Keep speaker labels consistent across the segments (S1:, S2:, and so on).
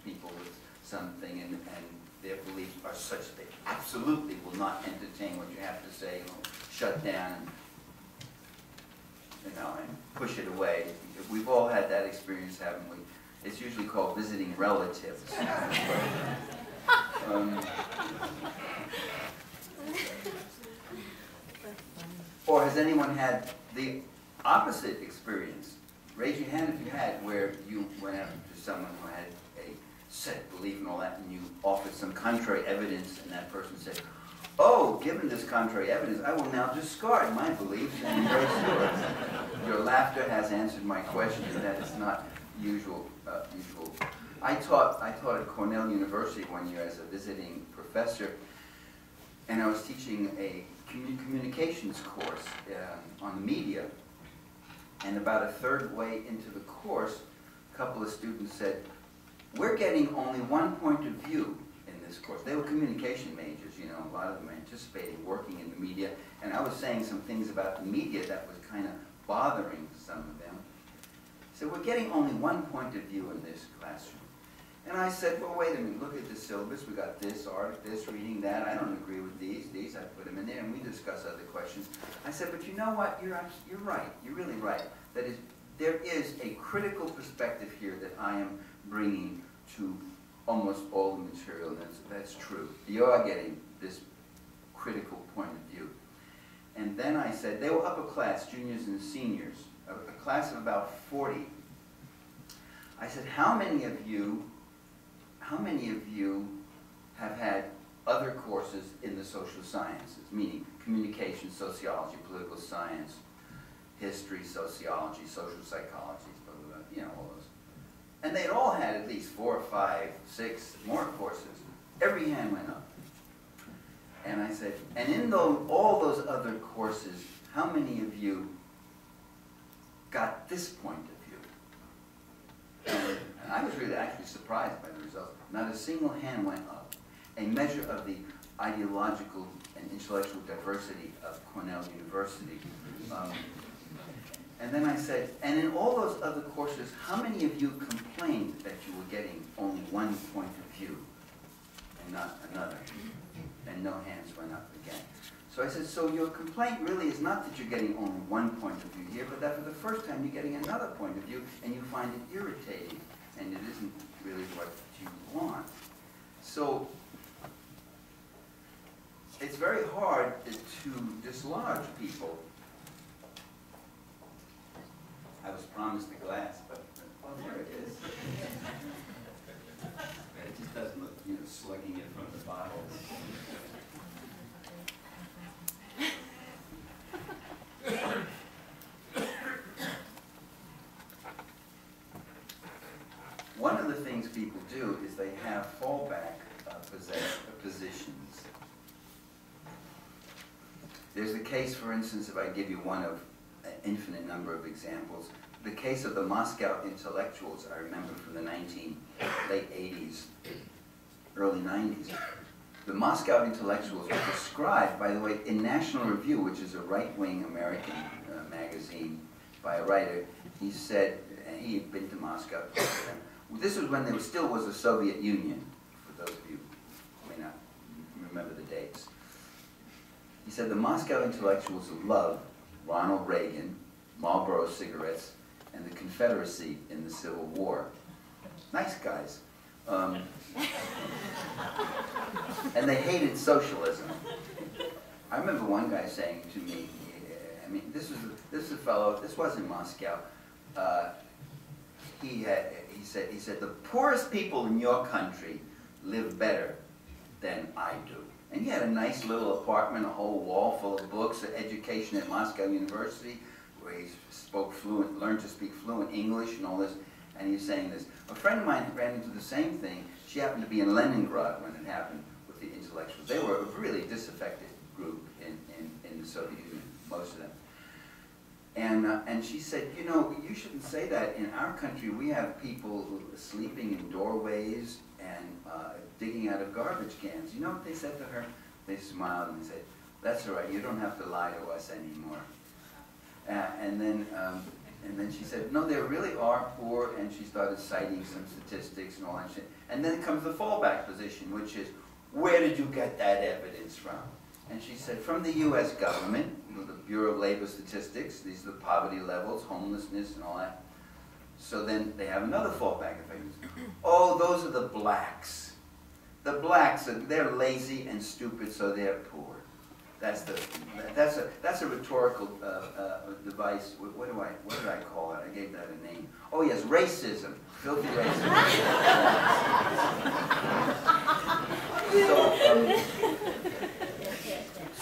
S1: people with something, and their beliefs are such they absolutely will not entertain what you have to say, shut down, and push it away. We've all had that experience, haven't we? It's usually called visiting relatives. Or has anyone had the opposite experience? Raise your hand if you had, where you went out to someone who had a set belief and all that, and you offered some contrary evidence, and that person said, "Oh, given this contrary evidence, I will now discard my beliefs and embrace yours." Your laughter has answered my question. That is not usual. I taught at Cornell University one year as a visiting professor, and I was teaching a communications course on the media. And about a third way into the course, a couple of students said, "We're getting only one point of view in this course." They were communication majors, a lot of them anticipating working in the media. And I was saying some things about the media that was kind of bothering some of them. So we're getting only one point of view in this classroom. And I said, well, wait a minute, look at the syllabus. We got this art, this, reading that. I don't agree with these. I put them in there, and we discuss other questions. I said, but you know what? You're right. You're really right. That is, there is a critical perspective here that I am bringing to almost all the material, and that's true. You are getting this critical point of view. And then I said, they were upper class, juniors and seniors, a class of about 40. I said, how many of you have had other courses in the social sciences, meaning communication, sociology, political science, history, sociology, social psychology, all those. And they'd all had at least 4 or 5, 6 more courses. Every hand went up. And I said, and in all those other courses, how many of you got this point of view? And I was really actually surprised by the results. Not a single hand went up. A measure of the ideological and intellectual diversity of Cornell University. And then I said, and in all those other courses, how many of you complained that you were getting only one point of view and not another? And no hands went up again. So I said, so your complaint really is not that you're getting only one point of view here, but that for the first time you're getting another point of view, and you find it irritating, and it isn't really what you want. So it's very hard to dislodge people. I was promised a glass, but well, there it is. It just doesn't look, slugging it from the bottle. One of the things people do is they have fallback positions. There's the case, for instance, if I give you one of an infinite number of examples, the case of the Moscow intellectuals, I remember from the late 80s, early 90s. The Moscow intellectuals were described, by the way, in National Review, which is a right-wing American magazine by a writer. He said, and he had been to Moscow. This was when there still was a Soviet Union, for those of you who may not remember the dates. He said, the Moscow intellectuals love Ronald Reagan, Marlboro cigarettes, and the Confederacy in the Civil War. Nice guys. And they hated socialism. I remember one guy saying to me, this is a fellow, this was in Moscow, he said, the poorest people in your country live better than I do. And he had a nice little apartment, a whole wall full of books, education at Moscow University, where he learned to speak fluent English and all this, and he's saying this. A friend of mine ran into the same thing. She happened to be in Leningrad when it happened with the intellectuals. They were a really disaffected group in the Soviet Union, most of them. And she said, you shouldn't say that. In our country, we have people who are sleeping in doorways and digging out of garbage cans. You know what they said to her? They smiled and they said, that's all right, you don't have to lie to us anymore. And then And then she said, no, there really are poor, and she started citing some statistics and all that shit. And then comes the fallback position, which is, where did you get that evidence from? And she said, from the US government, the Bureau of Labor Statistics, these are the poverty levels, homelessness and all that. So then they have another fallback effect. Oh, those are the blacks. The blacks, they're lazy and stupid, so they're poor. That's a rhetorical device. What did I call it? I gave that a name. Oh yes, racism, filthy racism.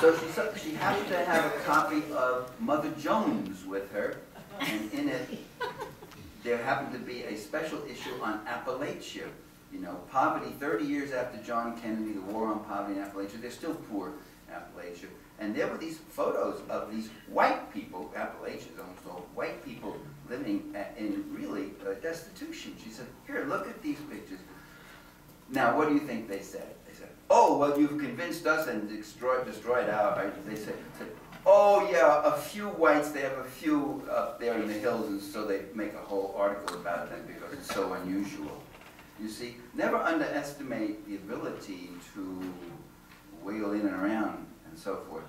S1: So she happened to have a copy of Mother Jones with her, and in it there happened to be a special issue on Appalachia. You know, poverty 30 years after John Kennedy, the war on poverty in Appalachia, they're still poor. Appalachia, and there were these photos of these white people, Appalachia is almost all white people living in really destitution. She said, here, look at these pictures. Now, what do you think they said? They said, oh, well, you've convinced us and destroyed our, they said, oh, yeah, a few whites, they have a few up there in the hills, and so they make a whole article about them because it's so unusual. You see, never underestimate the ability to wiggle in and around and so forth.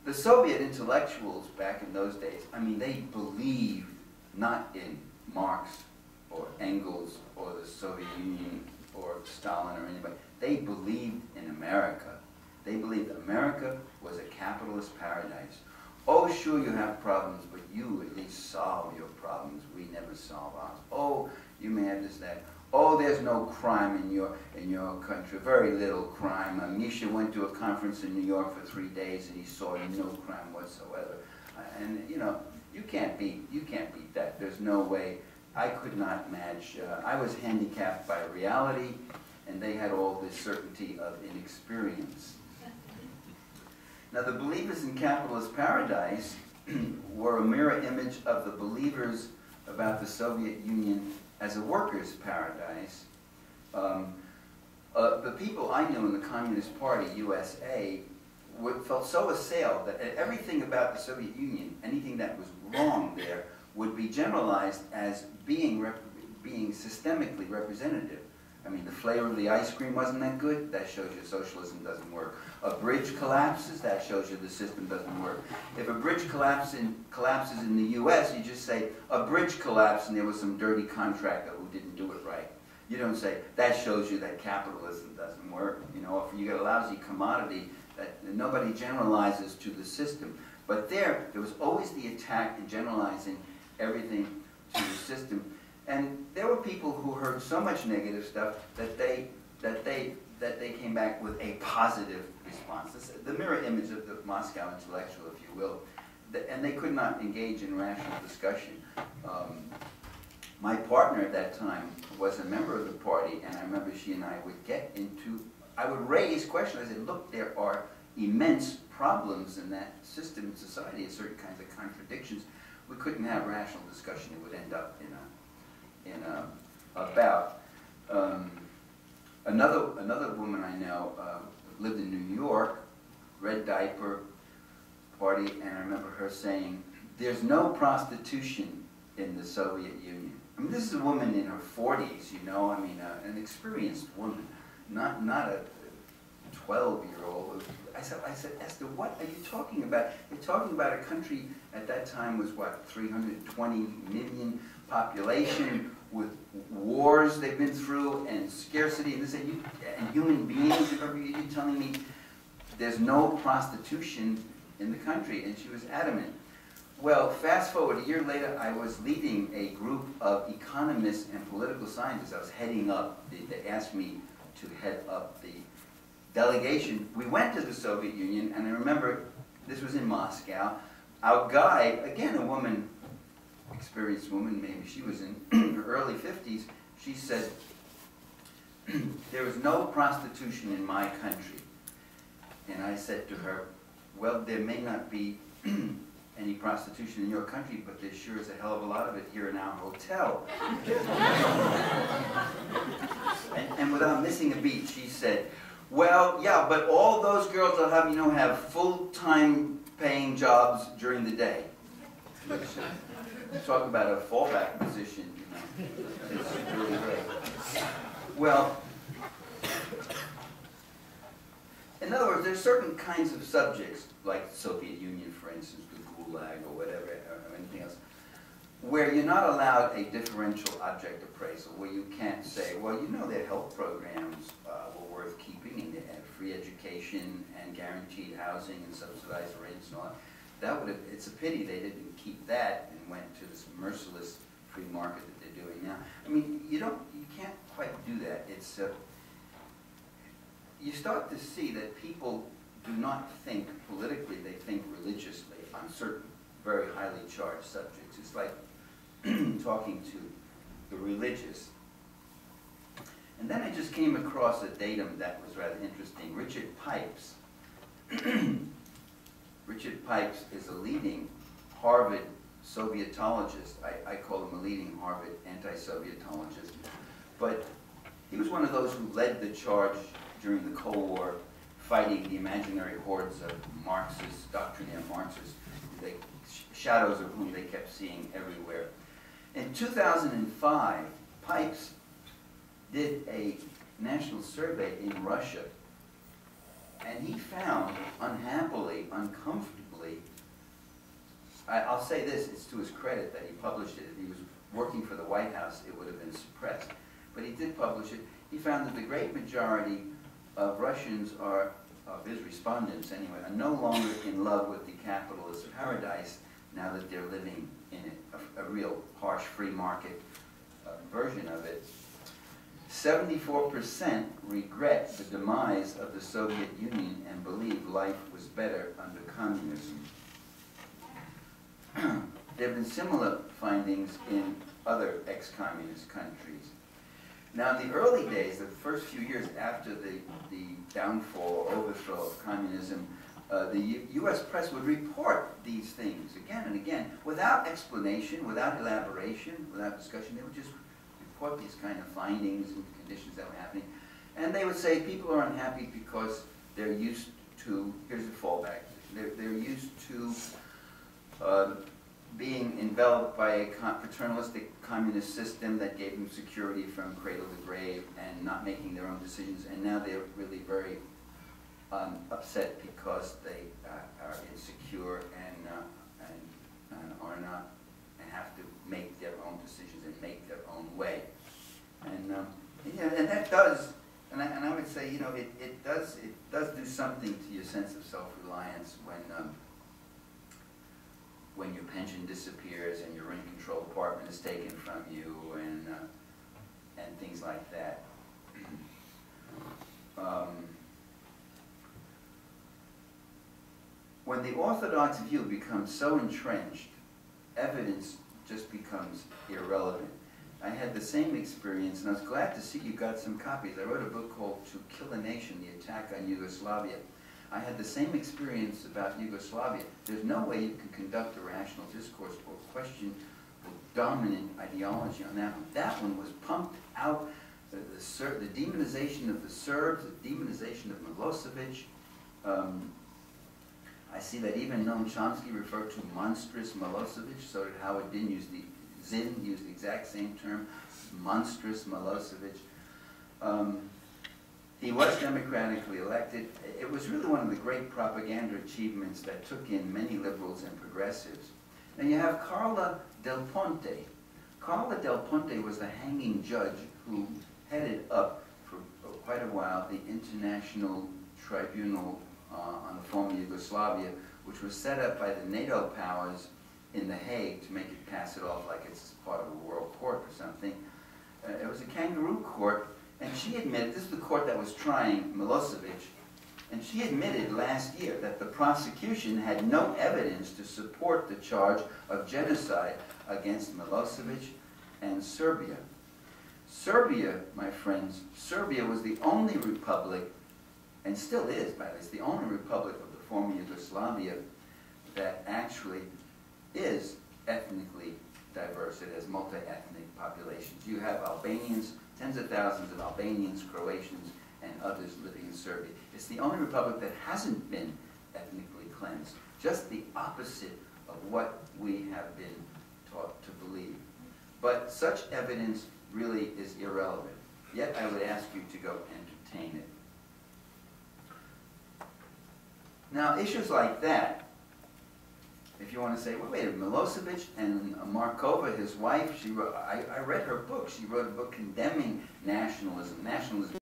S1: The Soviet intellectuals back in those days, I mean, they believed not in Marx or Engels or the Soviet Union or Stalin or anybody. They believed in America. They believed America was a capitalist paradise. Oh, sure, you have problems, but you at least solve your problems. We never solve ours. Oh, you may have this, that. Oh, there's no crime in your country, very little crime. Misha went to a conference in New York for 3 days and he saw no crime whatsoever. And you know, you can't beat that. There's no way. I could not match. I was handicapped by reality, and they had all this certainty of inexperience. Now, the believers in capitalist paradise were a mirror image of the believers about the Soviet Union as a workers' paradise. The people I knew in the Communist Party, USA, felt so assailed that everything about the Soviet Union, anything that was wrong there, would be generalized as being systemically representative. I mean, the flavor of the ice cream wasn't that good, that shows you socialism doesn't work. A bridge collapses, that shows you the system doesn't work. If a bridge collapses in the US, you just say, a bridge collapsed and there was some dirty contractor who didn't do it right. You don't say, that shows you that capitalism doesn't work. You know, if you get a lousy commodity, that nobody generalizes to the system. But there was always the attack in generalizing everything to the system. And there were people who heard so much negative stuff that they came back with a positive response. This, the mirror image of the Moscow intellectual, if you will. And they could not engage in rational discussion. My partner at that time was a member of the party, and I remember she and I would get into, I would raise questions. I said, look, there are immense problems in that system in society, certain kinds of contradictions. We couldn't have rational discussion. It would end up in a bout. Another woman I know lived in New York, red diaper party, and I remember her saying, there's no prostitution in the Soviet Union. I mean, this is a woman in her 40s, you know, I mean, an experienced woman, not a 12-year-old. I said, Esther, what are you talking about? You're talking about a country at that time was, what, 320 million population with wars they've been through and scarcity and this and human beings. You're telling me there's no prostitution in the country? And she was adamant. Well, fast forward a year later, I was leading a group of economists and political scientists. I was heading up, they asked me to head up the delegation. We went to the Soviet Union, and I remember, this was in Moscow, our guide, again a woman, experienced woman, maybe she was in her early 50s, she said, there is no prostitution in my country. And I said to her, well, there may not be any prostitution in your country, but there sure is a hell of a lot of it here in our hotel. and without missing a beat, she said, well, yeah, but all those girls will have, you know, have full-time paying jobs during the day. which talk about a fallback position, you know. It's really great. Well, in other words, there's certain kinds of subjects, like the Soviet Union, for instance, the Gulag or whatever, or anything else, where you're not allowed a differential object appraisal, where you can't say, well, you know, their health programs were worth keeping, and they had free education and guaranteed housing and subsidized rates and all that. That would have, it's a pity they didn't keep that and went to this merciless free market that they're doing now. I mean, you can't quite do that. It's you start to see that people do not think politically, they think religiously on certain very highly charged subjects. It's like talking to the religious. And then I just came across a datum that was rather interesting. Richard Pipes. Richard Pipes is a leading Harvard Sovietologist. I call him a leading Harvard anti-Sovietologist. But he was one of those who led the charge during the Cold War, fighting the imaginary hordes of Marxists, doctrinaire Marxists, shadows of whom they kept seeing everywhere. In 2005, Pipes did a national survey in Russia, and he found, unhappily, uncomfortably, I'll say this, it's to his credit that he published it. If he was working for the White House, it would have been suppressed. But he did publish it. He found that the great majority of Russians are, of his respondents anyway, are no longer in love with the capitalist paradise now that they're living in it, a real harsh free market version of it. 74% regret the demise of the Soviet Union and believe life was better under communism. There have been similar findings in other ex-communist countries. Now, in the early days, the first few years after the downfall or overthrow of communism, the U.S. press would report these things again and again, without explanation, without elaboration, without discussion. They would just report these kind of findings and conditions that were happening. And they would say people are unhappy because they're used to, here's the fallback, they're used to being enveloped by a paternalistic communist system that gave them security from cradle to grave and not making their own decisions, and now they're really very upset because they are insecure and are not, and have to make their own decisions and make their own way. And and that does, and I would say, you know, it does do something to your sense of self-reliance when your pension disappears and your rent-controlled apartment is taken from you, and things like that. When the orthodox view becomes so entrenched, evidence just becomes irrelevant. I had the same experience, and I was glad to see you got some copies. I wrote a book called To Kill a Nation, The Attack on Yugoslavia. I had the same experience about Yugoslavia. There's no way you can conduct a rational discourse or question the dominant ideology on that one. That one was pumped out, the demonization of the Serbs, the demonization of Milosevic. I see that even Noam Chomsky referred to monstrous Milosevic, so did Howard Zinn used the exact same term, monstrous Milosevic. He was democratically elected. It was really one of the great propaganda achievements that took in many liberals and progressives. Now you have Carla Del Ponte. Carla Del Ponte was the hanging judge who headed up for quite a while the International Tribunal on the former Yugoslavia, which was set up by the NATO powers in The Hague to make it pass it off like it's part of a world court or something. It was a kangaroo court, and she admitted, this is the court that was trying Milosevic, and she admitted last year that the prosecution had no evidence to support the charge of genocide against Milosevic and Serbia. Serbia, my friends, Serbia was the only republic, and still is, by the way, it's the only republic of the former Yugoslavia that actually is ethnically diverse. It has multi-ethnic populations. You have Albanians, tens of thousands of Albanians, Croatians, and others living in Serbia. It's the only republic that hasn't been ethnically cleansed. Just the opposite of what we have been taught to believe. But such evidence really is irrelevant. Yet I would ask you to go entertain it. Now, issues like that, if you want to say, well, wait, Milosevic and Markova, his wife, she wrote, I read her book. She wrote a book condemning nationalism. Nationalism